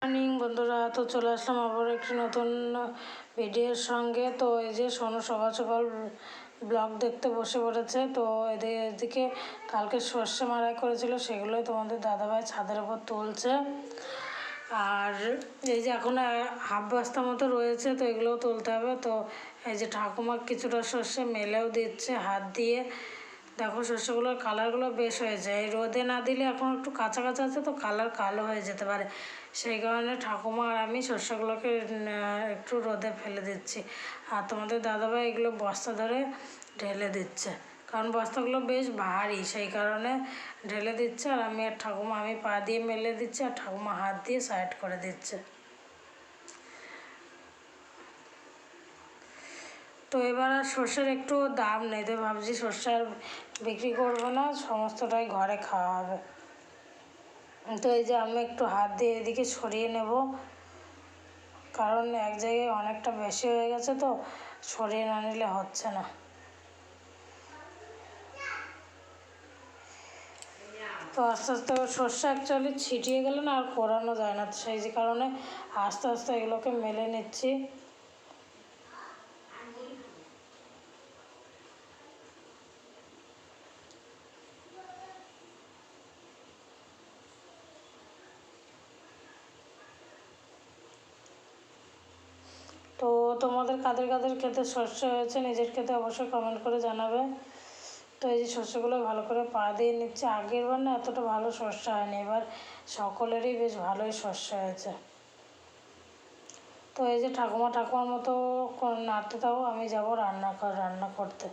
Morning বন্ধুরা, তো চলে আসলাম আবার একটি নতুন ভিডিওর সঙ্গে। তো এই যে সোনু সকাল সকাল ব্লগ দেখতে বসে পড়েছে। তো এদিকে কালকে সর্ষে মাড়াই করেছিল, সেগুলোই তোমাদের দাদাভাই ছাদের ওপর তুলছে। আর এই যে এখন হাফ বস্তা মতো রয়েছে, তো এগুলোও তুলতে হবে। তো এই যে ঠাকুমা কিছুটা সর্ষে মেলেও দিচ্ছে হাত দিয়ে। দেখো শস্যগুলোর কালারগুলো বেশ হয়েছে, এই রোদে না দিলে এখন একটু কাঁচা কাঁচা আছে, তো কালার কালো হয়ে যেতে পারে। সেই কারণে ঠাকুমা আর আমি শস্যগুলোকে একটু রোদে ফেলে দিচ্ছি। আর তোমাদের দাদাভাই এগুলো বস্তা ধরে ঢেলে দিচ্ছে, কারণ বস্তাগুলো বেশ ভারী, সেই কারণে ঢেলে দিচ্ছে। আর আমি আর ঠাকুমা, আমি পা দিয়ে মেলে দিচ্ছি আর ঠাকুমা হাত দিয়ে সাইড করে দিচ্ছে। তো এবার আর সর্ষের একটু দাম নেই, তো ভাবছি সর্ষে আর বিক্রি করবো না, সমস্তটাই ঘরে খাওয়া হবে। তো এই যে আমি একটু হাত দিয়ে এদিকে সরিয়ে নেব, কারণ এক জায়গায় অনেকটা বেশি হয়ে গেছে, তো সরিয়ে না নিলে হচ্ছে না। তো আস্তে আস্তে সর্ষে অ্যাকচুয়ালি ছিটিয়ে গেলে না আর কোরানো যায় না, সেই যে কারণে আস্তে আস্তে এগুলোকে মেলে নিচ্ছি। তো তোমাদের কাদের কাদের খেতে সর্ষে হয়েছে নিজের খেতে অবশ্যই কমেন্ট করে জানাবে। তো এই যে শস্যগুলো ভালো করে পা দিয়ে নিচ্ছে। আগের বার না এতটা ভালো শস্য হয়নি, এবার সকলেরই বেশ ভালোই শস্য হয়েছে। তো এই যে ঠাকুমার মতো নাড়তে দাও, আমি যাব রান্না করতে।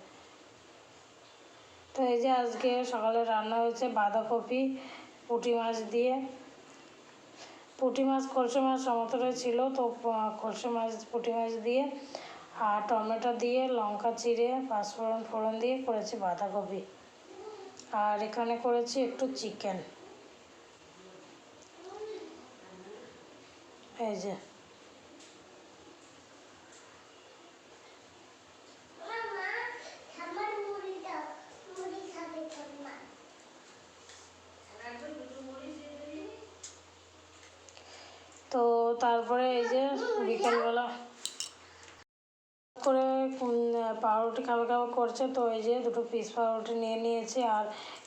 তো এই যে আজকে সকালে রান্না হয়েছে বাঁধাকপি পুঁটি মাছ দিয়ে। পুঁটি মাছ খলসে মাছ সমতটাই ছিল, তো খলসে মাছ পুঁটি মাছ দিয়ে আর টমেটো দিয়ে লঙ্কা চিড়ে পাঁচফোড়ন ফোড়ন দিয়ে করেছি বাঁধাকপি। আর এখানে করেছি একটু চিকেন। এই যে তো তারপরে এই যে বিকেলবেলা করে পাউরুটি খাবে করছে, তো এই যে দুটো পিস পাউরুটি নিয়ে নিয়েছি। আর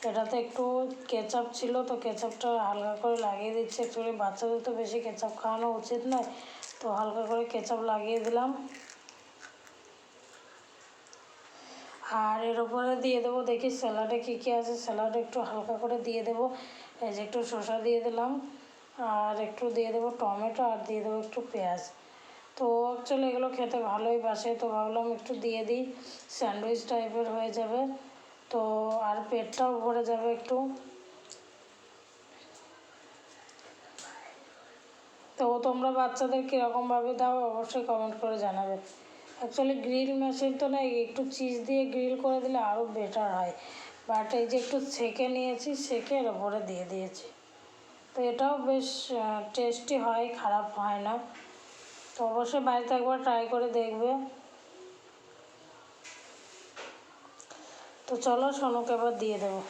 এটাতে একটু কেচাপ ছিল, তো কেচাপটা হালকা করে লাগিয়ে দিচ্ছি। অ্যাকচুয়ালি বাচ্চাদের তো বেশি কেচাপ খাওয়ানো উচিত নয়, তো হালকা করে কেচাপ লাগিয়ে দিলাম। আর এর উপরে দিয়ে দেবো, দেখি স্যালাডে কী কী আছে, স্যালাডে একটু হালকা করে দিয়ে দেবো। এই যে একটু শসা দিয়ে দিলাম, আর একটু দিয়ে দেবো টমেটো, আর দিয়ে দেবো একটু পেঁয়াজ। তো অ্যাকচুয়ালি এগুলো খেতে ভালোই বাসে, তো ভাবলাম একটু দিয়ে দিই, স্যান্ডউইচ টাইপের হয়ে যাবে, তো আর পেটটাও ভরে যাবে একটু। তো তোমরা বাচ্চাদের কীরকমভাবে দাও অবশ্যই কমেন্ট করে জানাবে। অ্যাকচুয়ালি গ্রিল মেশিন তো না, একটু চিজ দিয়ে গ্রিল করে দিলে আরও বেটার হয়, বাট এই যে একটু সেঁকে নিয়েছি, সেঁকে এর ওপরে দিয়ে দিয়েছি। তো এটাও বেশ টেস্টি হয়, খারাপ হয় না। তো অবশ্যই বাড়িতে একবার ট্রাই করে দেখবে। তো চলো সোনুকে এবার দিয়ে দেবো।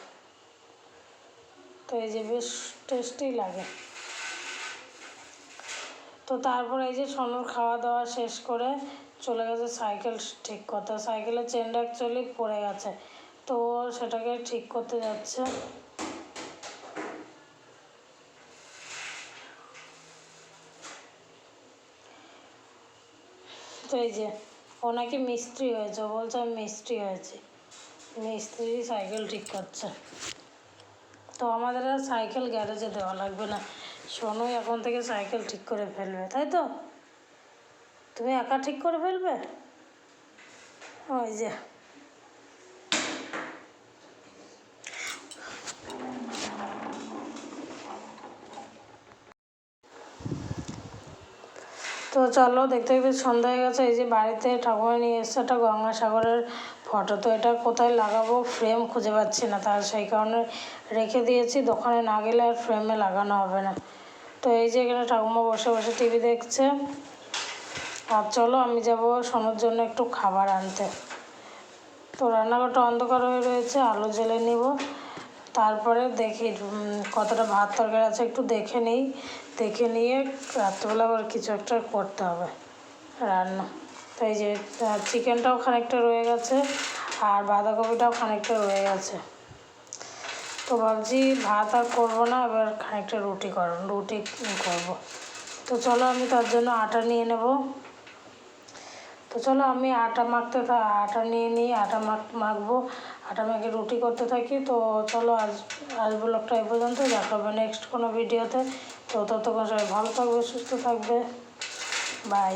তো এই যে বেশ টেস্টি লাগে। তো তারপরে এই যে সোনুর খাওয়া দাওয়া শেষ করে চলে গেছে সাইকেল ঠিক করতে। সাইকেলের চেনটা অ্যাকচুয়ালি পড়ে গেছে, তো সেটাকে ঠিক করতে যাচ্ছে। তো এই যে ও নাকি মিস্ত্রি হয়েছে, ও বলছে আমি মিস্ত্রি হয়েছি, মিস্ত্রি সাইকেল ঠিক করছে। তো আমাদের আর সাইকেল গ্যারেজে দেওয়া লাগবে না, সোনুই এখন থেকে সাইকেল ঠিক করে ফেলবে, তাই তো? তুমি একা ঠিক করে ফেলবে? ওই যে তো চলো দেখতে দেখতে সন্ধ্যা হয়ে গেছে। এই যে বাড়িতে ঠাকুমা নিয়ে এসছে একটা গঙ্গাসাগরের ফটো, তো এটা কোথায় লাগাবো ফ্রেম খুঁজে পাচ্ছি না, তার সেই কারণে রেখে দিয়েছি, দোকানে না গেলে আর ফ্রেমে লাগানো হবে না। তো এই যে এখানে ঠাকুমা বসে বসে টিভি দেখছে। আর চলো আমি যাব সোনুর জন্য একটু খাবার আনতে। তো রান্নাঘরটা অন্ধকার হয়ে রয়েছে, আলো জ্বেলে নিব, তারপরে দেখি কতটা ভাত তরকারি আছে একটু দেখে নিই, দেখে নিয়ে রাত্রেবেলা আবার কিছু একটা করতে হবে রান্না। তো এই যে চিকেনটাও খানিকটা রয়ে গেছে আর বাঁধাকপিটাও খানিকটা রয়ে গেছে। তো ভাবছি ভাত আর করবো না, এবার খানিকটা রুটি করবো। তো চলো আমি তার জন্য আটা নিয়ে নেব। তো চলো আমি আটা নিয়ে নিই, মাখবো, আটা মেখে রুটি করতে থাকি। তো চলো আজ ব্লগটা এই পর্যন্ত, দেখা হবে নেক্সট কোনো ভিডিওতে। তো ততক্ষণ সবাই ভালো থাকবে, সুস্থ থাকবে, বাই।